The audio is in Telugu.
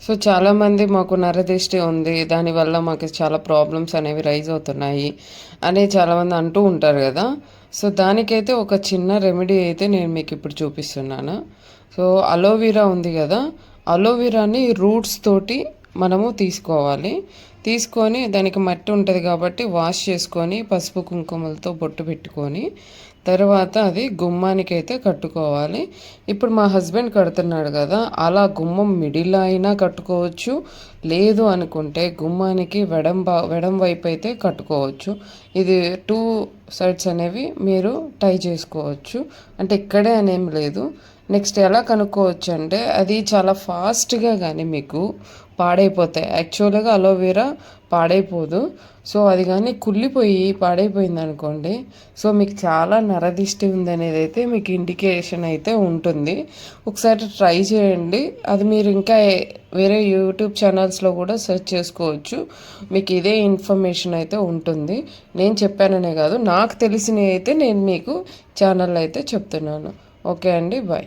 సో చాలామంది మాకు నరదిష్టి ఉంది. దానివల్ల మాకు చాలా ప్రాబ్లమ్స్ అనేవి రైజ్ అవుతున్నాయి అని చాలామంది అంటూ ఉంటారు కదా! సో దానికైతే ఒక చిన్న రెమెడీ అయితే నేను మీకు ఇప్పుడు చూపిస్తున్నాను. సో అలోవెరా ఉంది కదా! అలోవెరాని రూట్స్ తోటి మనము తీసుకోవాలి. తీసుకొని దానికి మట్టి ఉంటుంది కాబట్టి వాష్ చేసుకొని పసుపు కుంకుమలతో బొట్టు పెట్టుకొని తర్వాత అది గుమ్మానికైతే కట్టుకోవాలి. ఇప్పుడు మా హస్బెండ్ కడుతున్నాడు కదా! అలా గుమ్మం మిడిల్‌లో అయినా కట్టుకోవచ్చు. లేదు అనుకుంటే గుమ్మానికి వెడం వైపు అయితే కట్టుకోవచ్చు. ఇది 2 సైడ్స్ అనేవి మీరు టై చేసుకోవచ్చు. అంటే ఇక్కడే అనేం లేదు. నెక్స్ట్ ఎలా కనుక్కోవచ్చు అంటే అది చాలా ఫాస్ట్‌గా గానీ మీకు పాడైపోతాయి. యాక్చువల్‌గా అలోవెరా పాడైపోదు. సో అది కానీ కుళ్ళిపోయి పాడైపోయిందనుకోండి, సో మీకు చాలా నరదిష్టి ఉందనేది అయితే మీకు ఇండికేషన్ అయితే ఉంటుంది. ఒకసారి ట్రై చేయండి. అది మీరు ఇంకా వేరే యూట్యూబ్ ఛానల్స్లో కూడా సెర్చ్ చేసుకోవచ్చు. మీకు ఇదే ఇన్ఫర్మేషన్ అయితే ఉంటుంది. నేను చెప్పాననే కాదు, నాకు తెలిసినవి అయితే నేను మీకు ఛానల్లో అయితే చెప్తున్నాను. ఓకే అండి, బాయ్.